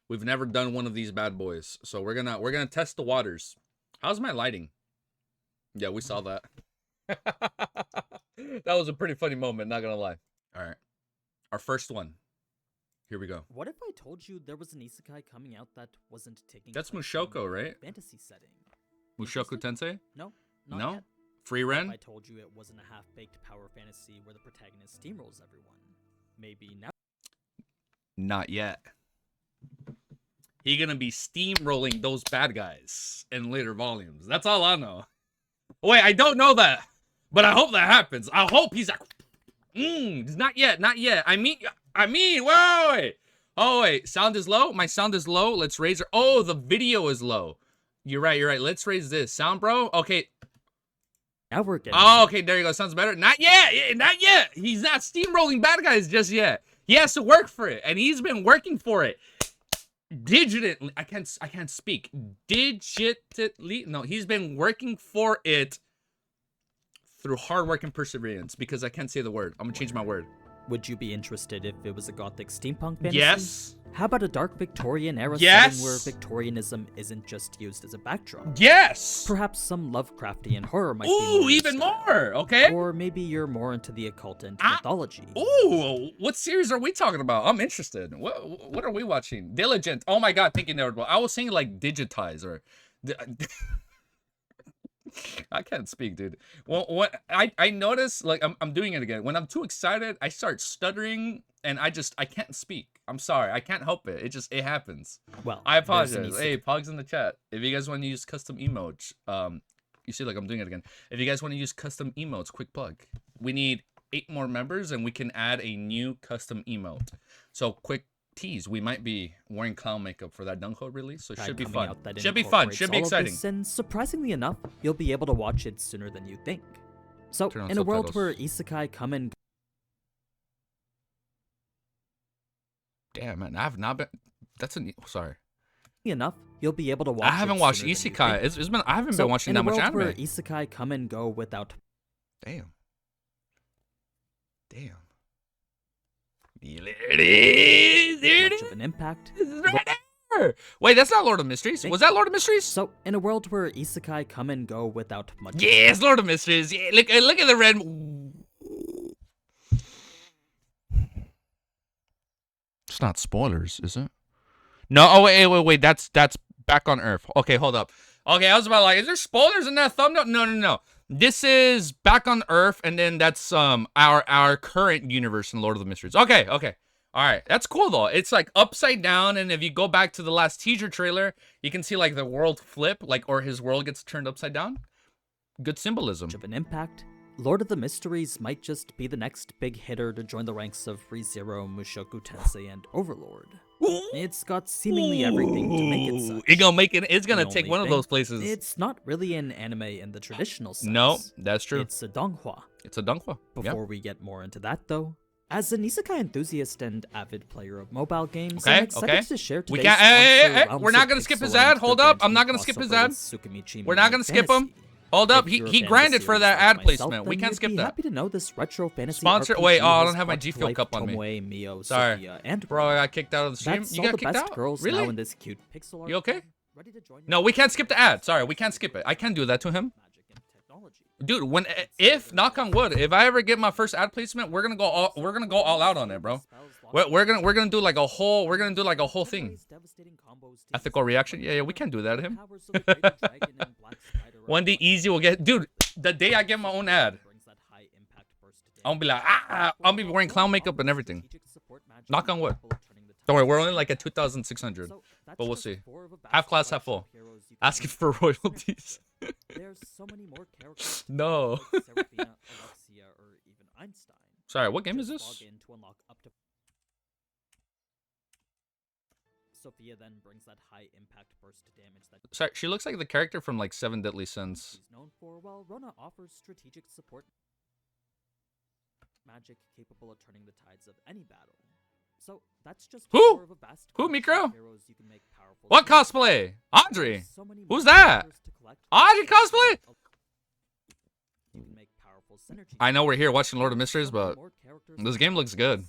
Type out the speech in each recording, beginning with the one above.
We've never done one of these bad boys, so we're gonna test the waters. How's my lighting? Yeah, we saw that. That was a pretty funny moment, not gonna lie. All right, our first one. Here we go. What if I told you there was an isekai coming out that wasn't taking That's place Mushoku, in a right? fantasy setting? Mushoku Interested? Tensei? No, not No? yet. Free What if I Ren? told you it wasn't a half-baked power fantasy where the protagonist steamrolls everyone? Maybe now. Not yet. He gonna be steamrolling those bad guys in later volumes. That's all I know. Wait, I don't know that, but I hope that happens. I hope he's like, not yet, not yet. I mean, wait. Oh wait, sound is low. My sound is low. Let's raise it. Oh, the video is low. You're right. You're right. Let's raise this sound, bro. Okay. Now we're getting. Oh, okay. There you go. Sounds better. Not yet. Not yet. He's not steamrolling bad guys just yet. He has to work for it, and he's been working for it. Digitally, I can't speak. Digitally, no, he's been working for it through hard work and perseverance. Because I can't say the word. I'm gonna change my word. Would you be interested if it was a gothic steampunk fantasy? Yes. How about a dark Victorian era Yes. setting where Victorianism isn't just used as a backdrop? Yes. Perhaps some Lovecraftian horror might be Ooh, more even your style. more. Okay. Or maybe you're more into the occult and mythology. Ooh, what series are we talking about? I'm interested. What are we watching? Diligent. Oh my god, thinking there. I was saying like digitize or. I can't speak, dude. Well, what I notice, like I'm doing it again. When I'm too excited, I start stuttering and I can't speak. I'm sorry, I can't help it. It happens. Well, I apologize. Hey, Pogs in the chat. If you guys want to use custom emotes, you see, like I'm doing it again. If you guys want to use custom emotes, quick plug. We need 8 more members and we can add a new custom emote. So quick tease, we might be wearing clown makeup for that Dunko release, so it should be fun. Should be fun. Should be exciting. And surprisingly enough, you'll be able to watch it sooner than you think. So, in a world where isekai come and damn, man, I've not been. That's a sorry. Enough, you'll be able to watch. I haven't watched Isekai. It's been. I haven't been watching that much anime. Where isekai come and go without. Damn. Damn. There it is. There it is. Much of an impact. This is right there. Wait, that's not Lord of Mysteries. Was that Lord of Mysteries? So, in a world where isekai come and go without much. Yes, Lord of Mysteries. Yeah, look at the red. It's not spoilers, is it? No. Oh wait. That's Back on Earth. Okay, hold up. Okay, I was about like, is there spoilers in that thumbnail? No. This is Back on Earth, and then that's our current universe in Lord of the Mysteries. Okay. All right, that's cool though. It's like upside down, and if you go back to the last teaser trailer, you can see like the world flip, like or his world gets turned upside down. Good symbolism. Of an impact. Lord of the Mysteries might just be the next big hitter to join the ranks of ReZero, Mushoku Tensei, and Overlord. It's got seemingly everything to make it such. It's gonna take one of those places. It's not really an anime in the traditional sense. No, that's true. It's a donghua. It's a donghua. Before we get more into that, though, as an isekai enthusiast and avid player of mobile games, I'm excited to share today's Hey, we're not gonna skip his ad. Hold up, I'm not gonna skip his ad. We're not gonna skip him. Hold up, he grinded for that ad placement. We can't skip that. Happy to know this retro fantasy sponsor. Wait, I don't have my G Fuel cup on me. Sorry, bro, I got kicked out of the stream. You got kicked out? Really? In this cute pixel you okay? No, we can't skip the ad. Sorry, we can't skip it. I can't do that to him. Dude, if knock on wood, if I ever get my first ad placement, we're gonna go all out on it, bro. We're gonna do like a whole thing. Ethical reaction. Yeah, we can't do that to him. 1D easy will get, dude. The day I get my own ad, I'll be like, I'll be wearing clown makeup and everything. Knock on wood. Don't worry, we're only like at 2,600, but we'll see. Half class, half full. Asking for royalties. No. Sorry, what game is this? Sophia then brings that high impact burst damage that Sorry, she looks like the character from like 7 Deadly Sins. She's known for, while Rona offers strategic support magic capable of turning the tides of any battle. So that's just Who, Mikro? What cosplay? Audrey? Who's that? Audrey cosplay? I know we're here watching Lord of Mysteries, but this game looks good.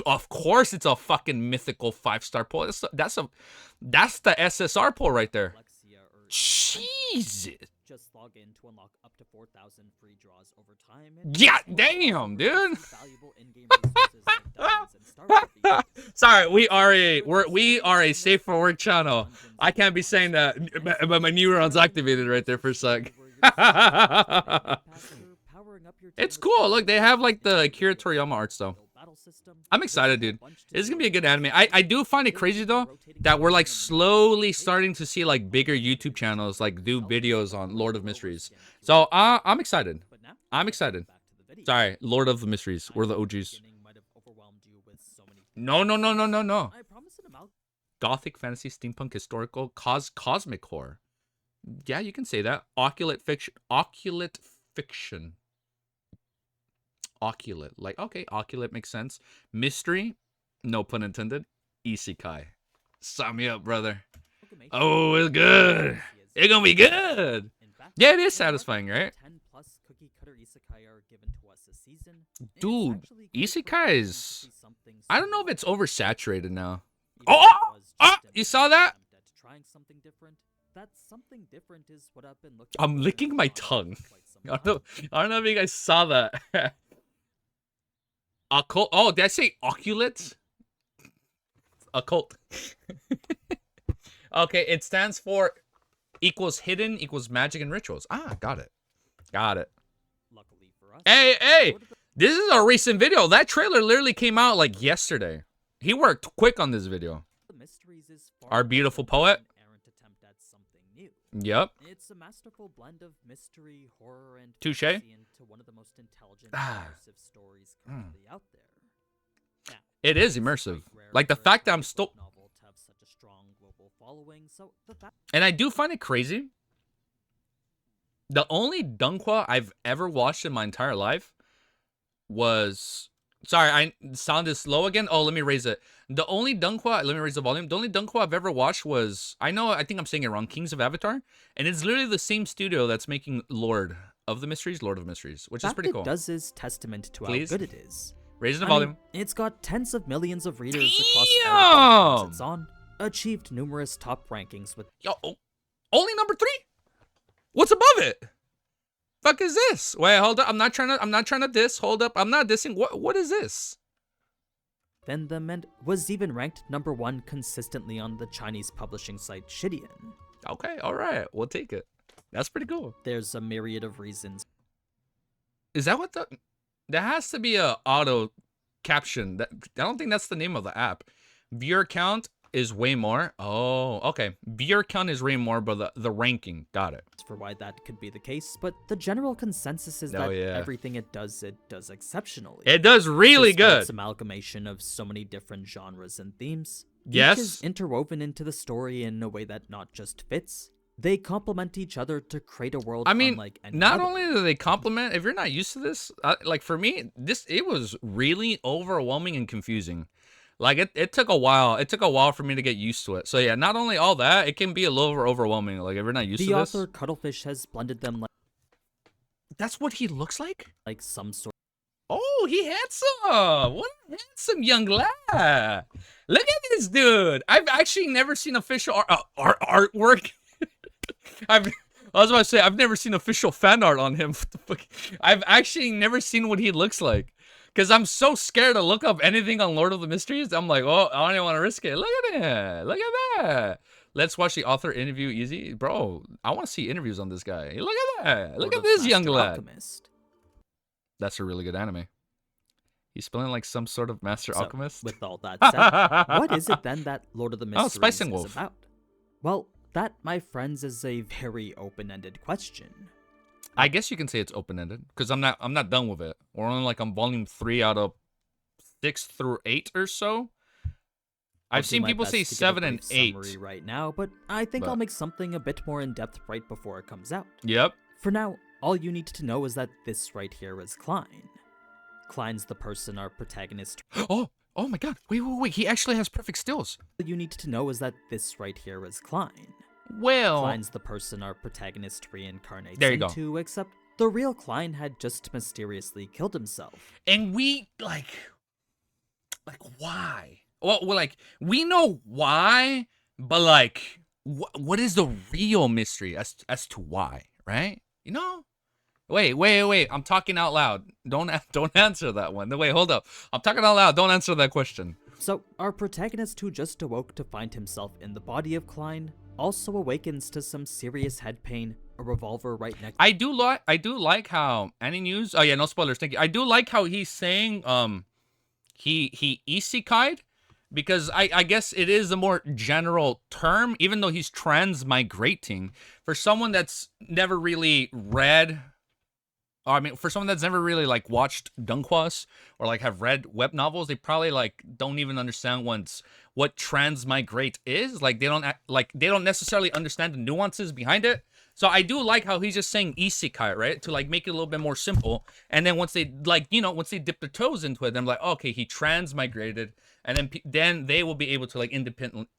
Of course, it's a fucking mythical 5-star poll. That's the SSR poll right there. Jesus. Just log in to unlock up to 4,000 free draws over time. And Yeah, damn, dude. valuable in-game resources like diamonds and star trophies. Sorry, we are a safe for work channel. I can't be saying that, but my neurons activated right there for a sec. It's cool. Look, they have like the Akira Toriyama arts though. I'm excited, dude. This is gonna be a good anime. I do find it crazy though that we're like slowly starting to see like bigger YouTube channels like do videos on Lord of Mysteries. So I'm excited. I'm excited. Sorry, Lord of the Mysteries. We're the OGs. No. Gothic fantasy, steampunk, historical, cosmic horror. Yeah, you can say that. Oculate fiction. Oculate. Like, okay, oculate makes sense. Mystery, no pun intended. Isekai. Sign me up, brother. Oh, it's good. It's gonna be good. Yeah, it is satisfying, right? Dude, Isekais. I don't know if it's oversaturated now. Oh! You saw that? I'm licking my tongue. I don't know if you guys saw that. Occult. Oh, did I say oculate? Occult. Okay, it stands for equals hidden equals magic and rituals. Ah, got it. Got it. Hey! This is a recent video. That trailer literally came out like yesterday. He worked quick on this video. Our beautiful poet. Yep. It's a masterful blend of mystery, horror, and touche into one of the most intelligent immersive stories currently out there. Now, it is immersive. Like the fact that I'm still and I do find it crazy. The only Dunkwa I've ever watched in my entire life was sorry, I sound is low again. Oh, let me raise it. The only Dunkwa, let me raise the volume. The only Dunkwa I've ever watched was, I think I'm saying it wrong, Kings of Avatar. And it's literally the same studio that's making Lord of the Mysteries, which is pretty cool. It does is testament to how good it is. Raise the volume. It's got tens of millions of readers across all platforms it's on. Achieved numerous top rankings with... Yo, only number 3? What's above it? Fuck is this? Wait, hold up. I'm not trying to diss. Hold up. I'm not dissing. What is this? Then the men was even ranked number 1 consistently on the Chinese publishing site Shidian. Okay, all right. We'll take it. That's pretty cool. There's a myriad of reasons. Is that what the... There has to be a auto caption. I don't think that's the name of the app. Viewer count is way more. Oh, okay. Viewer count is way more, but the ranking. Got it. For why that could be the case, but the general consensus is that everything it does exceptionally. It does really good. It's amalgamation of so many different genres and themes. Yes. Each is interwoven into the story in a way that not just fits. They complement each other to create a world unlike any not other. only do they complement, if you're not used to this, like for me, it was really overwhelming and confusing. Like it took a while. It took a while for me to get used to it. So yeah, not only all that, it can be a little overwhelming. Like if you're not used to this. The author Cuttlefish has blended them like. That's what he looks like? Like some sort. Oh, he handsome. What a handsome young lad. Look at this dude. I've actually never seen official artwork. I was about to say, I've never seen official fan art on him. What the fuck? I've actually never seen what he looks like. Because I'm so scared to look up anything on Lord of the Mysteries. I'm like, oh, I don't even want to risk it. Look at it. Look at that. Let's watch the author interview easy. Bro, I want to see interviews on this guy. Look at that. Look at this young lad. That's a really good anime. He's spelling like some sort of master alchemist. With all that said, what is it then that Lord of the Mysteries is about? Well, that, my friends, is a very open-ended question. I guess you can say it's open-ended because I'm not done with it. We're only like on volume 3 out of 6 through 8 or so. I've seen people say 7 and 8 right now, but I think I'll make something a bit more in-depth right before it comes out. Yep. For now, all you need to know is that this right here is Klein. Klein's the person our protagonist. Oh my god. Wait. He actually has perfect stills. All you need to know is that this right here is Klein. Well, Klein's the person our protagonist reincarnates into, except the real Klein had just mysteriously killed himself. And we, like... like why? Well, like we know why, but like what is the real mystery as to why, right? You know? Wait. I'm talking out loud. Don't answer that one. Wait, hold up. I'm talking out loud. Don't answer that question. So, our protagonist who just awoke to find himself in the body of Klein also awakens to some serious head pain, a revolver right next. I do like how any news. Oh yeah, no spoilers. Thank you. I do like how he's saying he isekai'd, because I guess it is a more general term, even though he's transmigrating. For someone that's never really read, I mean, for someone that's never really like watched Dunkwas or like have read web novels, they probably like don't even understand what transmigrate is. Like they don't necessarily understand the nuances behind it. So I do like how he's just saying isekai, right? To like make it a little bit more simple. And then once they once they dip their toes into it, then I'm like, okay, he transmigrated, and then they will be able to like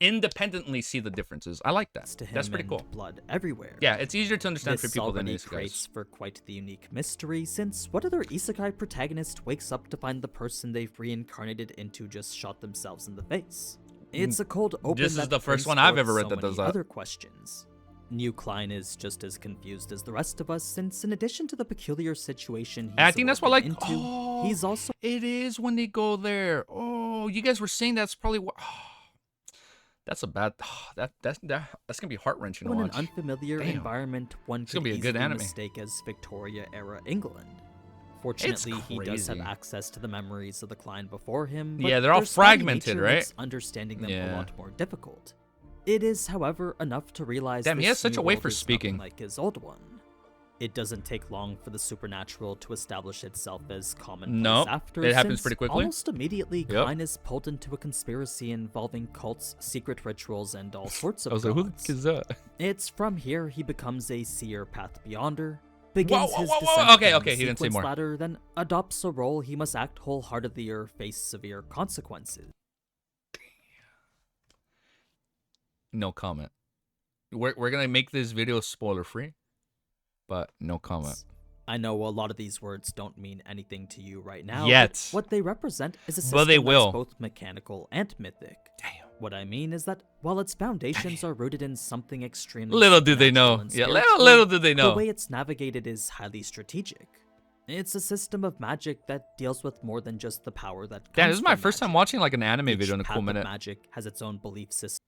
independently see the differences. I like that. That's pretty cool. Blood everywhere. Yeah, it's easier to understand This for people than already isekais. creates for quite the unique mystery, since what other isekai protagonist wakes up to find the person they've reincarnated into just shot themselves in the face? It's a cold open. This is that the first brings one I've forth ever read so that many does that. Other questions. New Klein is just as confused as the rest of us, since in addition to the peculiar situation he's I think that's what, like, into, oh, he's also it is when they go there. Oh, you guys were saying that's probably what. That's a bad. That's gonna be heart wrenching to in an watch. unfamiliar Damn. environment one It's could gonna be a good easily anime. mistake as Victoria-era England. Fortunately, he does have crazy. access to the memories of the Klein before him. But Yeah, they're all their spotty fragmented, nature right? makes understanding them a Yeah. lot more difficult. It is, however, enough to realize Damn, he this has such new a way world for is nothing speaking. like his old one. It doesn't take long for the supernatural to establish itself as commonplace Nope, after, it happens since pretty quickly. almost immediately, Yep. Klein is pulled into a conspiracy involving cults, secret rituals, and all sorts of I was like, who the gods. fuck is that? It's from here he becomes a seer path beyonder, begins his whoa. descent Okay, down okay, the he didn't say sequence more. ladder, then adopts a role he must act wholeheartedly or face severe consequences. No comment. We're gonna make this video spoiler free, but no comment. I know a lot of these words don't mean anything to you right now, Yet. but what they represent is a system But they that's will. both mechanical and mythic. Damn. What I mean is that while its foundations are rooted in something extremely Little do they know. supernatural and Yeah, spiritual, little do they know. the way it's navigated is highly strategic. It's a system of magic that deals with more than just the power that comes Damn, this is my from first time magic. watching like an anime Each video in a path cool of minute. magic has its own belief system.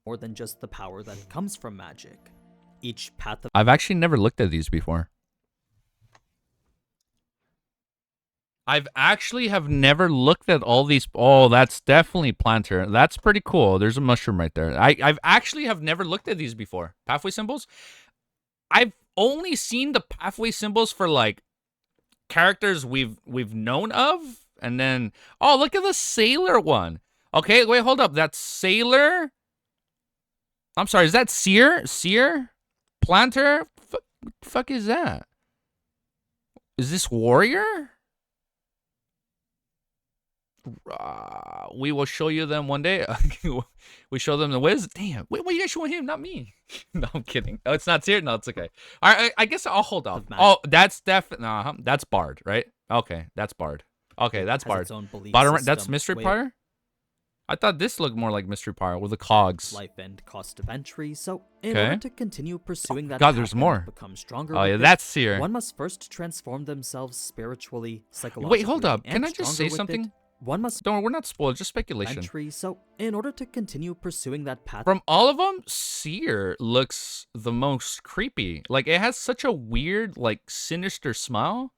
More than just the power that comes from magic. Each path of I've actually never looked at these before. I've actually have never looked at all these. Oh, that's definitely planter. That's pretty cool. There's a mushroom right there. I've actually have never looked at these before. Pathway symbols. I've only seen the pathway symbols for like characters we've known of, and then oh, look at the sailor one. Okay, wait, hold up. That's sailor. I'm sorry. Is that seer? Seer? Planter? What the fuck is that? Is this warrior? We will show you them one day. We show them the Wiz. Damn. Wait, what are you guys showing him? Not me. No, I'm kidding. Oh, it's not seer? No, it's okay. All right, I guess I'll hold off. Oh, that's definitely... that's Bard, right? Okay, that's Bard. Okay, that's has Bard. its own belief Bottom right, system, that's Mystery way Pyre? I thought this looked more like Mystery Pyre with the cogs. life and cost of entry, so in Okay. order to continue pursuing that God, path there's and more. become stronger Oh, yeah, with it, that's seer. one must first transform themselves spiritually, psychologically, Wait, hold up. and Can I just say stronger with something? it. One must Don't worry, we're not spoiled. Just speculation. entry, so in order to continue pursuing that path, From all of them, Seer looks the most creepy. Like, it has such a weird, like, sinister smile.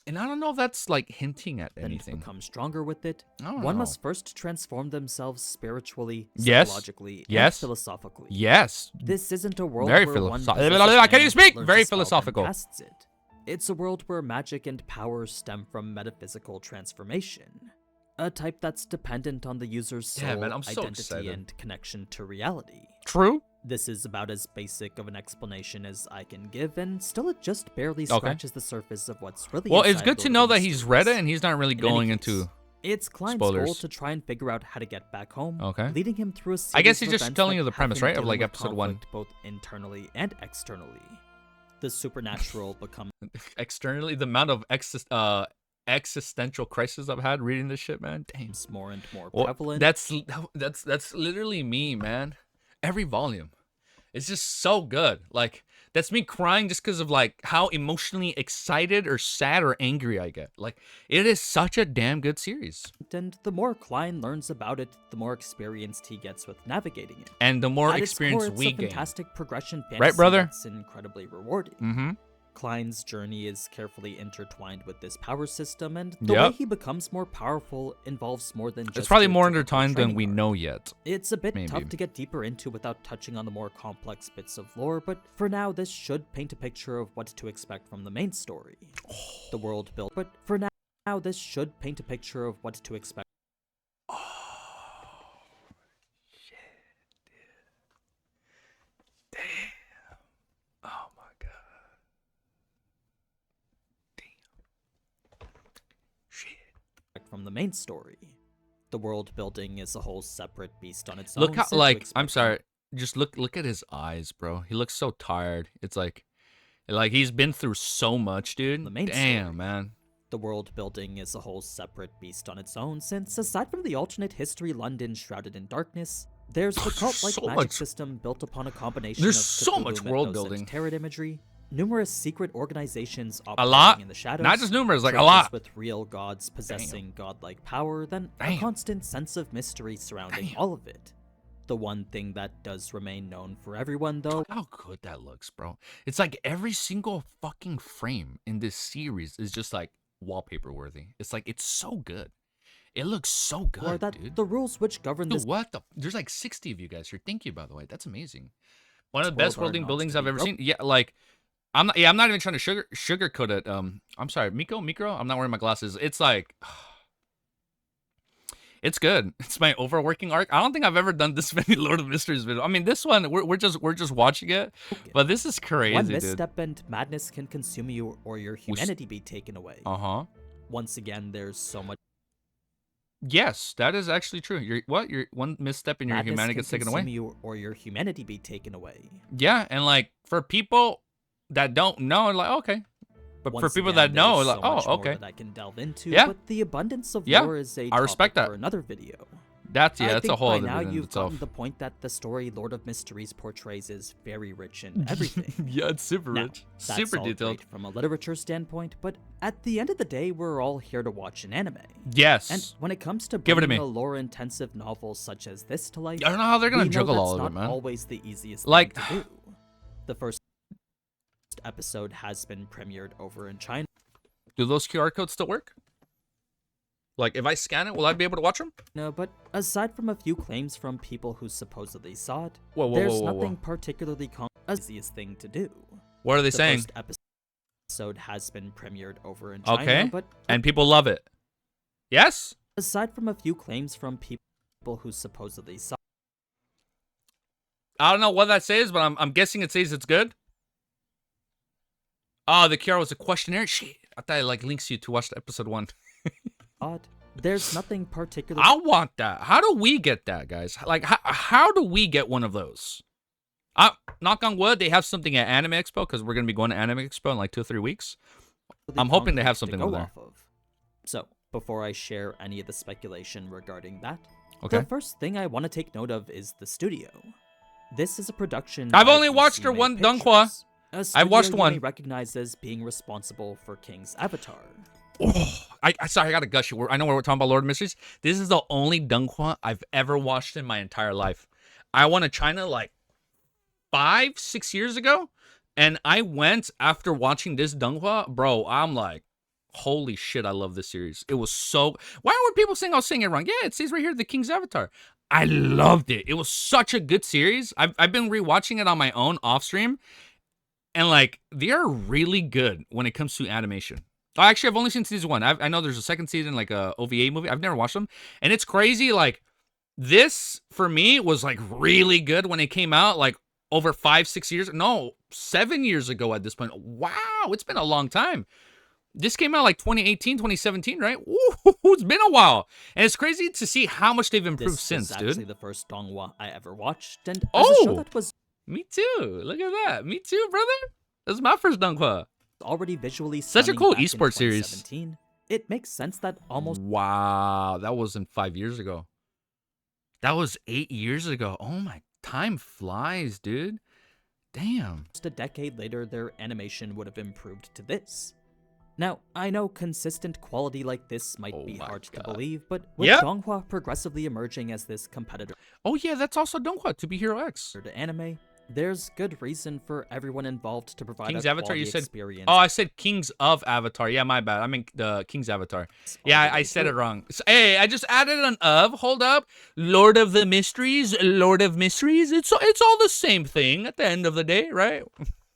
And I don't know if that's, like, hinting at and anything. become stronger with it, I don't one know. must first transform themselves spiritually, Yes. psychologically, Yes. and philosophically. Yes. This isn't a world Very where one philosophical. possesses Can you and speak? learns Very a spell, then philosophical. casts it. It's a world where magic and power stem from metaphysical transformation, a type that's dependent on the user's soul, Yeah, man, I'm so identity, excited. and connection to reality. True. This is about as basic of an explanation as I can give, and still it just barely Okay. scratches the surface of what's really Well, it's inside good to Lord know of the that he's read it Mysteries. and he's not really In any going case, into... it's Klein's goal spoilers. to try and figure out how to get back home, Okay. leading him through a series I guess he's of just events telling that you the have premise, him right? Of, dealing like, with episode 1. conflict both internally and externally. The supernatural becomes Externally, the amount of existential crisis I've had reading this shit, man. Damn. It's more and more Well, prevalent. that's literally me, man. Every volume. It's just so good. Like, that's me crying just because of like how emotionally excited or sad or angry I get. Like, it is such a damn good series. And the more Klein learns about it, the more experienced he gets with navigating it. And the more At experience its core, we it's a gain. fantastic progression fantasy Right, brother? that's incredibly rewarding. Mm-hmm. Klein's journey is carefully intertwined with this power system, and the way Yep. he becomes more powerful involves more than just It's probably your more typical intertwined than training we arc. know yet. It's a bit Maybe. tough to get deeper into without touching on the more complex bits of lore, but for now this should paint a picture of what to expect from the main story. The world built, but for now this should paint a picture of what to expect. Oh my god. From the main story. The world building is a whole separate beast on its own. Look how, so to like, expect I'm sorry. Just look at his eyes, bro. He looks so tired. It's like he's been through so much, dude. The main Damn, story. man. The world building is a whole separate beast on its own, since aside from the alternate history London shrouded in darkness, there's the cult-like so magic much- system built upon a combination There's of so Cthulhu much mythos world and building. tarot imagery, numerous secret organizations A operating lot. in the shadows, Not just numerous, like a churches lot. with real gods possessing godlike power, then a Damn. constant sense of mystery surrounding Damn. all of it. The one thing that does remain known for everyone, though, How good that looks, bro. It's like every single fucking frame in this series is just like wallpaper worthy. It's like, it's so good. It looks so are good, that dude. the rules which govern Dude, this what the? There's like 60 of you guys here. Thank you, by the way. That's amazing. One of the world best are worlding not buildings to I've be ever broken. seen. Yeah, like I'm not even trying to sugarcoat it. I'm sorry, Mikro. I'm not wearing my glasses. It's like it's good. It's my overworking arc. I don't think I've ever done this many Lord of Mysteries videos. I mean, this one we're just watching it, but this is crazy, One dude. misstep and madness can consume you or your humanity be taken away. Uh-huh. Once again, there's so much Yes, that is actually true. Your one misstep and your madness humanity can gets taken consume away. you or your humanity be taken away. Yeah, and like for people that don't know, like okay. But for Once people again, that know, there's like so much oh, more okay. that I can delve into, Yeah. but the abundance of Yeah, lore is a I respect topic that. for another video. That's I that's a think whole by other now video in you've itself. gotten the point that the story Lord of Mysteries portrays is very rich in everything. Yeah, it's super Now, rich, that's super all detailed. great from a literature standpoint, but at the end of the day, we're all here to watch an anime. Yes. And when it comes to Give it to bringing me. a lore-intensive novel such as this to life, I don't know how they're gonna we know juggle that's all of not it, man. always the easiest Like- thing to do. The first episode has been premiered over in China, Do those QR codes still work? Like, if I scan it, will I be able to watch them? but aside from a few claims from people who supposedly saw it, Whoa, there's nothing particularly easiest thing to do. What are they The saying? first episode has been premiered over in China, Okay. but And people love it. Yes? aside from a few claims from people who supposedly saw I don't know what that says, but I'm guessing it says it's good. Oh, the QR was a questionnaire. Shit, I thought it like links you to watch the episode 1. it, there's nothing particularly I want that. How do we get that, guys? Like, how do we get one of those? Knock on wood, they have something at Anime Expo because we're gonna be going to Anime Expo in like 2 or 3 weeks. I'm hoping they have concrete something to over go there. off of. So, before I share any of the speculation regarding that, Okay. the first thing I want to take note of is the studio. This is a production. I've by only watched DC her Made one Pictures, Donghua. a I've watched studio you may one. recognize as being responsible for King's Avatar. Oh, sorry, I gotta gush you. I know we're talking about Lord of Mysteries. This is the only Donghua I've ever watched in my entire life. I went to China like 5-6 years ago, and I went after watching this Donghua. Bro, I'm like, holy shit, I love this series. It was so. Why were people saying I was saying it wrong? Yeah, it says right here, The King's Avatar. I loved it. It was such a good series. I've been rewatching it on my own off stream, and like they are really good when it comes to animation. Actually, I've only seen season 1. I know there's a second season, like a OVA movie. I've never watched them, and it's crazy. Like this for me was like really good when it came out, like over 5-6 years. No, 7 years ago at this point. Wow, it's been a long time. This came out like 2018, 2017, right? Ooh, it's been a while. And it's crazy to see how much they've improved This since, was actually dude. the first Donghua I ever watched, and as a show Oh! that was Me too. Look at that. Me too, brother. This is my first Donghua. already visually Such a stunning cool back in esports series. 2017, it makes sense that almost Wow, that wasn't 5 years ago. That was 8 years ago. Oh my, time flies, dude. Damn. a decade later their animation would have improved to this. Now, I know consistent quality like this might be hard to believe, but with Donghua progressively emerging as this competitor Oh yeah, that's also Donghua, To Be Hero X. to anime, there's good reason for everyone involved to provide King's a Avatar, quality you said? experience. Oh, I said Kings of Avatar. Yeah, my bad. I mean the King's Avatar. Yeah, I said it wrong. Hey, I just added an of. Hold up. Lord of the Mysteries, Lord of Mysteries. It's all the same thing at the end of the day, right?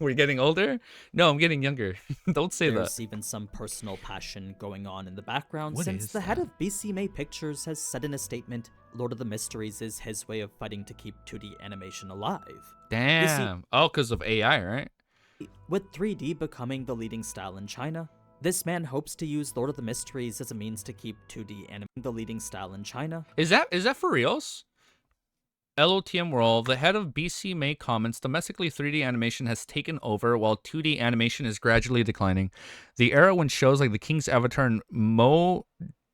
We're getting older? No, I'm getting younger. Don't say There's that. even some personal passion going on in the background, What since is the head that? of BCMA Pictures has said in a statement, Lord of the Mysteries is his way of fighting to keep 2D animation alive. Damn. Oh, because of AI, right? With 3D becoming the leading style in China, this man hopes to use Lord of the Mysteries as a means to keep 2D animation the leading style in China. Is that for reals? LOTM World, the head of BC May comments, domestically 3D animation has taken over while 2D animation is gradually declining. The era when shows like The King's Avatar and Mo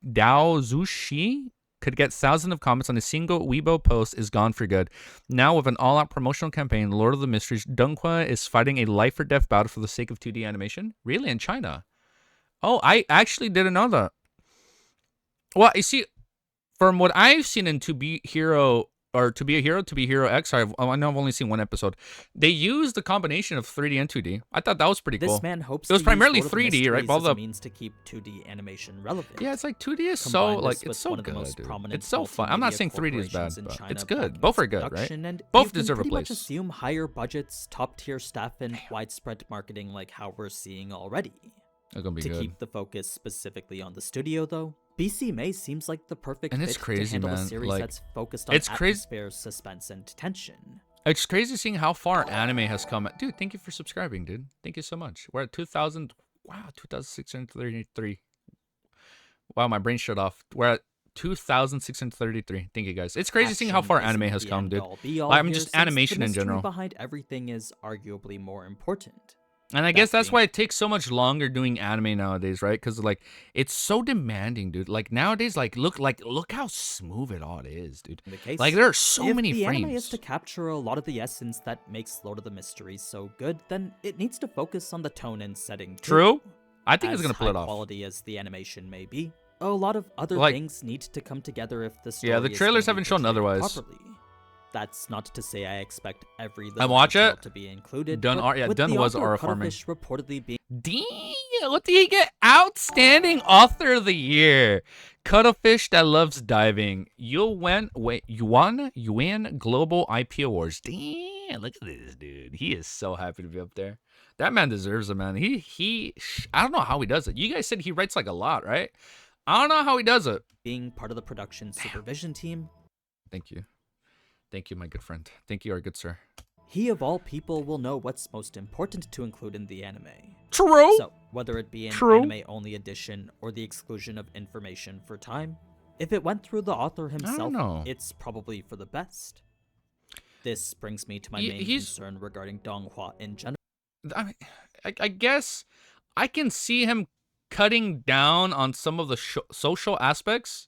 Dao Zushi could get thousands of comments on a single Weibo post is gone for good. Now with an all-out promotional campaign, Lord of the Mysteries, Donghua is fighting a life or death battle for the sake of 2D animation? Really? In China? Oh, I actually didn't know that. Well, you see, from what I've seen in To Be Hero X, I know I've only seen one episode. They used the combination of 3D and 2D. I thought that was pretty cool. This man hopes It was to primarily use Lord of the 3D, right? Mysteries All as the a means to keep 2D animation relevant. yeah, it's like 2D is so Combine like this it's with so one of the good, most dude. prominent It's so fun. I'm not multimedia saying 3D is bad, corporations in but China it's good. backing Both its are good, right? production, and Both you can deserve a pretty much place. assume higher budgets, top-tier staff, and widespread marketing like how we're seeing already. It's gonna be To good. keep the focus specifically on the studio, though, BC May seems like the perfect And fit it's crazy, to handle a man. series Like, that's focused on it's crazy. atmosphere, suspense, and tension. It's crazy seeing how far anime has come. Dude, thank you for subscribing, dude. Thank you so much. We're at 2,000. Wow, 2,633. Wow, my brain shut off. We're at 2,633. Thank you, guys. It's crazy seeing how Action far isn't anime has the come, dude. end-all, be-all Like, I'm here, just since the animation in mystery general. behind everything is arguably more important. And I guess that's being- why it takes so much longer doing anime nowadays, right? Because like it's so demanding, dude. Like nowadays, look how smooth it all is, dude. In the case, Like there are so if many the frames. anime is to capture a lot of the essence that makes Lord of the Mysteries so good, then it needs to focus on the tone and setting too. True. I think it's As gonna pull it high off. quality as the animation may be, a lot of other Like- things need to come together if the story Yeah, the is trailers gonna be haven't shown portrayed otherwise. properly. That's not to say I expect every little watch detail it. to be included. Done but ar- yeah, with done the was author aura farming. Cuttlefish reportedly being Damn, what did he get? Outstanding Author of the Year. Cuttlefish that loves diving. Yuan Global IP Awards. Damn, look at this dude. He is so happy to be up there. That man deserves it, man. I don't know how he does it. You guys said he writes like a lot, right? I don't know how he does it. being part of the production supervision team. Thank you. Thank you, my good friend. Thank you, our good sir. He of all people will know what's most important to include in the anime. True. So, whether it be an True. anime-only edition or the exclusion of information for time, if it went through the author himself, know. it's probably for the best. This brings me to my He- main he's- concern regarding Donghua in general. I mean, I guess I can see him cutting down on some of the social aspects.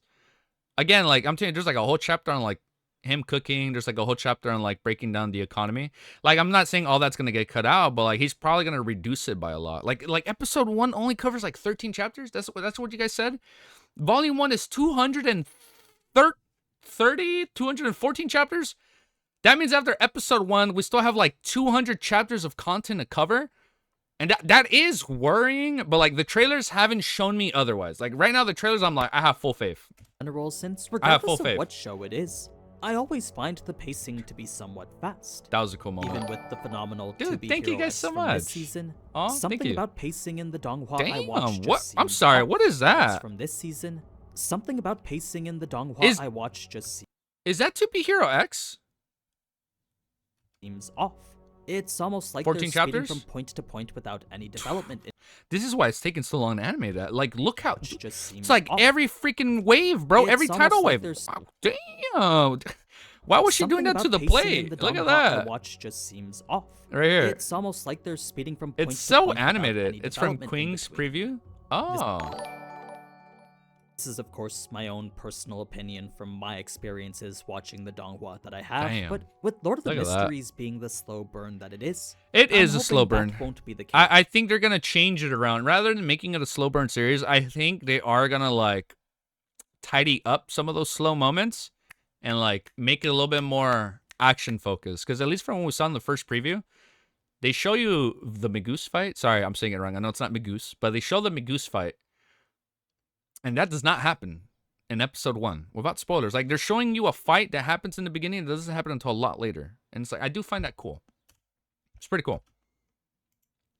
Again, like I'm telling you, there's like a whole chapter on like him cooking. There's like a whole chapter on like breaking down the economy. Like I'm not saying all that's gonna get cut out, but like he's probably gonna reduce it by a lot. Like episode 1 only covers like 13 chapters. That's what you guys said. Volume 1 is 214 chapters. That means after episode 1, we still have like 200 chapters of content to cover. And that is worrying, but like the trailers haven't shown me otherwise. Like right now, the trailers, I'm like, I have full faith. Since I have full regardless of faith. what show it is, I always find the pacing to be somewhat fast. That was a cool moment. Even with the phenomenal Dude, To Be thank you Hero guys X so from much. this season, Aw, thank something you. about pacing in the Donghua I Damn, watched what? just I'm seems sorry, off. what is Whereas that? From this season, something about pacing in the Donghua Is- I watched just Is that To Be Hero X? seems off. It's almost like 14 they're speeding chapters? from point to point without any development. It This is why it's taking so long to animate that. Like, look how just seems it's like off. every freaking wave, bro. It's Every almost tidal like wave. there's- Wow, damn. Why was she doing Something that to about the pacing in plate? the Look at Donghua I that. watched just seems off. Right here. It's almost like they're speeding from point It's to so point without animated. any It's from development in Queen's between. preview. Oh. This is, of course, my own personal opinion from my experiences watching the donghua that I have, Damn. but with Lord of the Look at that. Mysteries being the slow burn that it is, It I'm is a hoping slow burn. that won't be the case. I think they're gonna change it around. Rather than making it a slow burn series, I think they are gonna like tidy up some of those slow moments and like make it a little bit more action focused. Because at least from what we saw in the first preview, they show you the Magoose fight. Sorry, I'm saying it wrong. I know it's not Magoose, but they show the Magoose fight. And that does not happen in episode 1. Without spoilers. Like, they're showing you a fight that happens in the beginning and it doesn't happen until a lot later. And it's like, I do find that cool. It's pretty cool.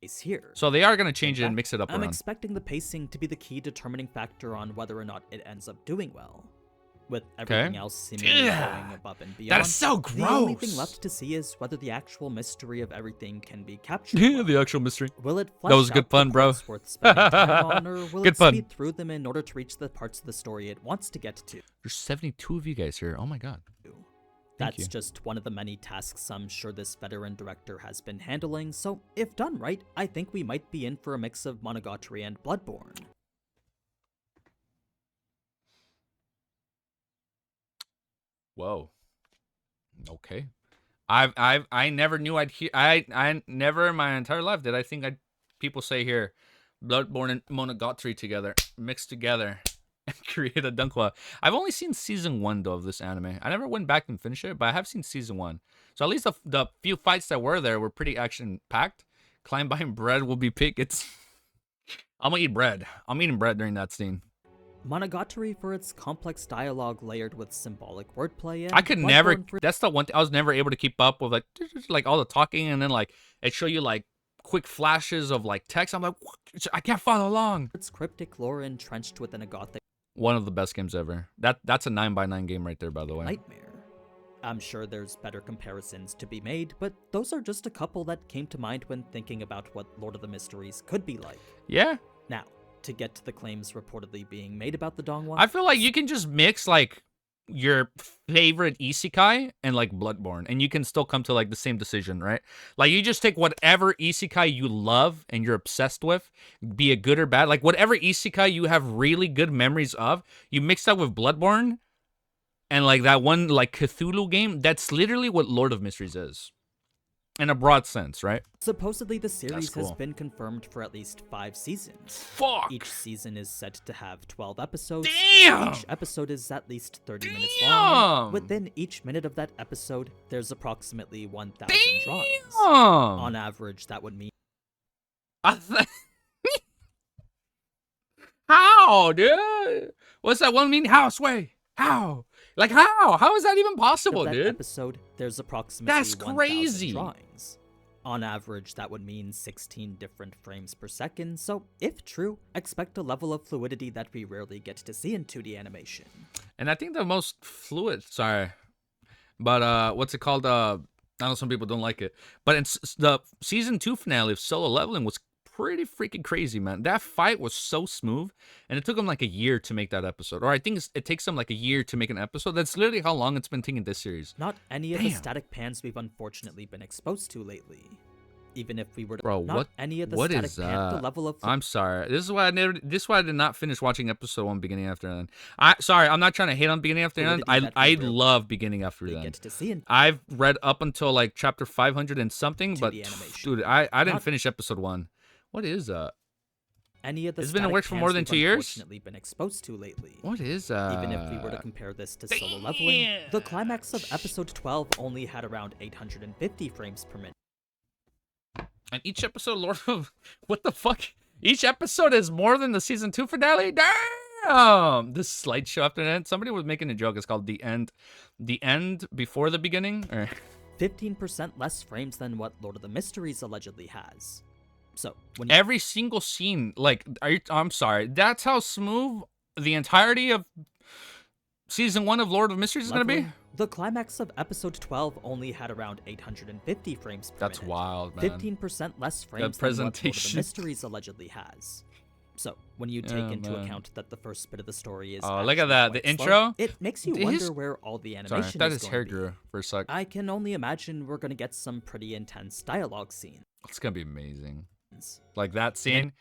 Here. So they are going to change In it fact, and mix it up I'm around. expecting the pacing to be the key determining factor on whether or not it ends up doing well. With everything else seemingly going above and beyond, That is so gross. The only thing left to see is whether the actual mystery of everything can be captured. Yeah, the actual mystery. Will it That was flesh good out fun, the bro. parts worth spending time on, or will Good it fun. speed through them in order to reach the parts of the story it wants to get to? There's 72 of you guys here. Oh my god. That's you. just one of the many tasks I'm sure this veteran director has been handling, so if done right, I think we might be in for a mix of Monogatari and Bloodborne. Whoa. Okay. I never knew I'd hear. I never in my entire life did I think I'd people say here, Bloodborne and Monogatari together, mixed together, and create a donghua. I've only seen season 1 though of this anime. I never went back and finished it, but I have seen season 1. So at least the few fights that were there were pretty action packed. Klein buying bread will be pick. It's. I'm gonna eat bread. I'm eating bread during that scene. Monogatari for its complex dialogue layered with symbolic wordplay. And I could never. Bloodborne for That's the one. I was never able to keep up with like all the talking, and then like it show you like quick flashes of like text. I'm like, what? I can't follow along. its cryptic lore entrenched within a gothic One of the best games ever. That's a 9x9 game right there, by the way. nightmare. I'm sure there's better comparisons to be made, but those are just a couple that came to mind when thinking about what Lord of the Mysteries could be like. Yeah, Now, to get to the claims reportedly being made about the donghua, I feel like you can just mix like your favorite isekai and like Bloodborne, and you can still come to like the same decision, right? Like you just take whatever isekai you love and you're obsessed with, be it good or bad, like whatever isekai you have really good memories of, you mix that with Bloodborne, and like that one like Cthulhu game. That's literally what Lord of Mysteries is, in a broad sense, right? supposedly the series cool. has been confirmed for at least 5 seasons. Fuck. Each season is set to have 12 episodes. Damn! Each episode is at least 30 minutes long. Damn! And within each minute of that episode, there's approximately 1,000 drawings. Damn! On average, that would mean How, dude? What's that one mean? How, Sway? How? Like how? How is that even possible, of that dude? episode, there's approximately That's 1,000 crazy. drawings. On average, that would mean 16 different frames per second, so if true, expect a level of fluidity that we rarely get to see in 2D animation. And I think the most fluid, sorry, but what's it called? I know some people don't like it, but the season 2 finale of Solo Leveling was pretty freaking crazy, man. That fight was so smooth, and it took them like a year to make that episode. Or I think it takes them like a year to make an episode. That's literally how long it's been taking this series. Not any of the Damn. static pans we've unfortunately been exposed to lately. Even if we were to Bro, not any of the what static is pan, the that? level of I'm sorry. This is why I did not finish watching episode 1 beginning after end. Sorry, I'm not trying to hate on beginning after end. Fluidity that I we rarely love beginning after get end. to see in I've read up until like chapter 500 and something, but 2D animation. dude, I didn't Not- finish episode 1. What is that? any of the It's been in static works for pans more than we've 2 years? unfortunately been exposed to lately. What is that? Even if we were to compare this to Solo Leveling, the climax of episode 12 only had around 850 frames per minute. And each episode, Lord of... What the fuck? Each episode is more than the season 2 finale? Damn! This slideshow after that. Somebody was making a joke. It's called The End. The End Before the Beginning? Or... 15% less frames than what Lord of the Mysteries allegedly has. So, when Every single scene, like, I'm sorry. That's how smooth the entirety of season 1 of Lord of Mysteries is going to be? Leveling, the climax of episode 12 only had around 850 frames per That's minute. wild, man. 15% less frames than what Lord of the presentation. Mysteries allegedly has. So, when you take Yeah, into man. account that the first bit of the story is Oh, look at actually that. quite The slow, intro? it makes you His- wonder where all the Sorry, animation that is his going hair to be. grew for a sec. I can only imagine we're going to get some pretty intense dialogue scenes. It's going to be amazing. Like, that scene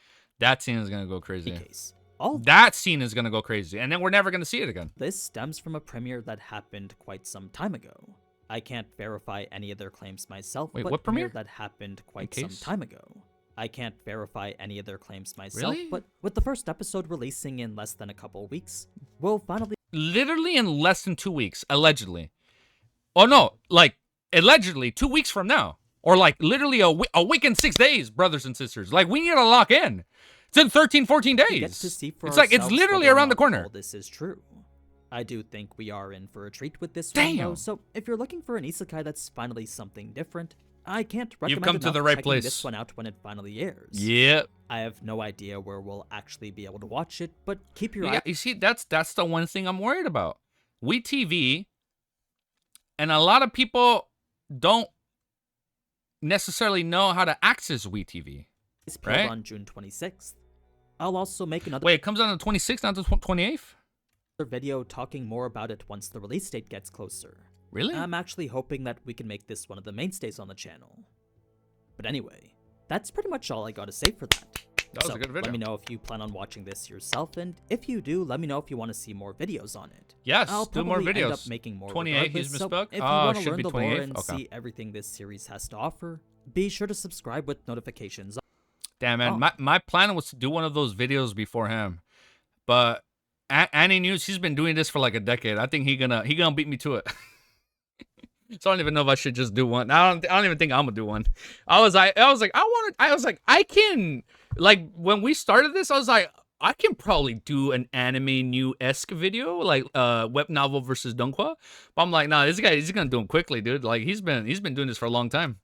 is going to go In crazy. any case, All That scene is gonna go crazy, and then we're never gonna see it again. this stems from a premiere that happened quite some time ago. I can't verify any of their claims myself, Wait, but what premiere? that happened quite some case? time ago. I can't verify any of their claims myself, Really? but with the first episode releasing in less than a couple weeks, we'll finally Literally in less than 2 weeks, allegedly. Oh no, like allegedly 2 weeks from now, or like literally a week and 6 days, brothers and sisters. Like we need to lock in. It's in 13, 14 days. get to see for It's like it's ourselves literally whether or around the not corner. all this is true. I do think we are in for a treat with this Damn. one, though, so if you're looking for an isekai that's finally something different, I can't recommend come to enough the right checking place. this one out when it finally airs. Yep. I have no idea where we'll actually be able to watch it, but keep your Yeah, eye you see, that's the one thing I'm worried about. WeTV, and a lot of people don't necessarily know how to access WeTV. is peeled right? on June 26th. I'll also make another Wait, it comes out on the 26th, not the 28th? video talking more about it once the release date gets closer. Really? I'm actually hoping that we can make this one of the mainstays on the channel. But anyway, that's pretty much all I gotta say for that. That was So, a good video. let me know if you plan on watching this yourself, and if you do, let me know if you want to see more videos on it. Yes, I'll do more probably end up videos. making more 28, he's regardless, so misspoke? if you Oh, want to should learn be the lore 28th? and Okay. see everything this series has to offer, be sure to subscribe with notifications. Damn, man. Oh. My plan was to do one of those videos before him. But Annie News, he's been doing this for like a decade. I think he gonna beat me to it. So I don't even know if I should just do one. I don't even think I'm gonna do one. I was like, I can, like, when we started this, I was like, I can probably do an anime new-esque video, like web novel versus Donghua. But I'm like, nah, this guy, he's gonna do them quickly, dude. Like he's been doing this for a long time.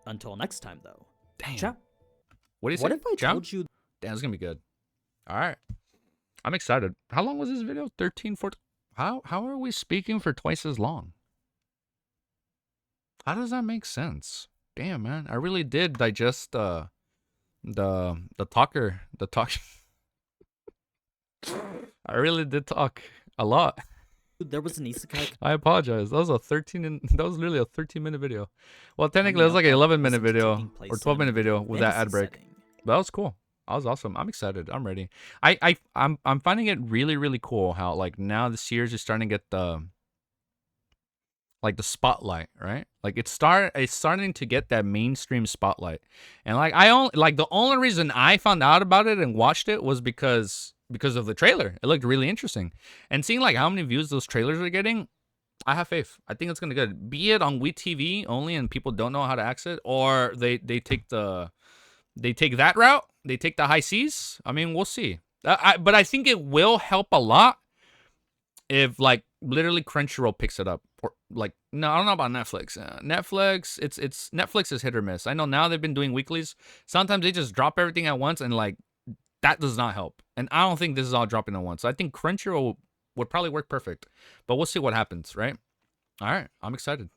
Until next time, though. Damn. Ciao. What do you say? What if I Ciao? told you Damn, it's gonna be good. All right, I'm excited. How long was this video? 13, 14. How are we speaking for twice as long? How does that make sense? Damn, man, I really did digest the talker. I really did talk a lot. there was an isekai I apologize. That was that was literally a 13-minute video. Well, technically, it coming was like up an that 11-minute wasn't video taking place or in a 12-minute video medieval with that fantasy ad break. setting. That was cool. That was awesome. I'm excited. I'm ready. I'm finding it really, really cool how like now the series is starting to get the spotlight, right? Like it's starting to get that mainstream spotlight. And like the only reason I found out about it and watched it was because of the trailer. It looked really interesting. And seeing like how many views those trailers are getting, I have faith. I think it's gonna be good. Be it on WeTV only and people don't know how to access it, or they take that route. They take the high seas. I mean, we'll see. But I think it will help a lot if like literally Crunchyroll picks it up. Or like, no, I don't know about Netflix. Netflix, it's Netflix is hit or miss. I know now they've been doing weeklies. Sometimes they just drop everything at once, and like that does not help. And I don't think this is all dropping at once. So I think Crunchyroll would probably work perfect. But we'll see what happens, right? All right, I'm excited.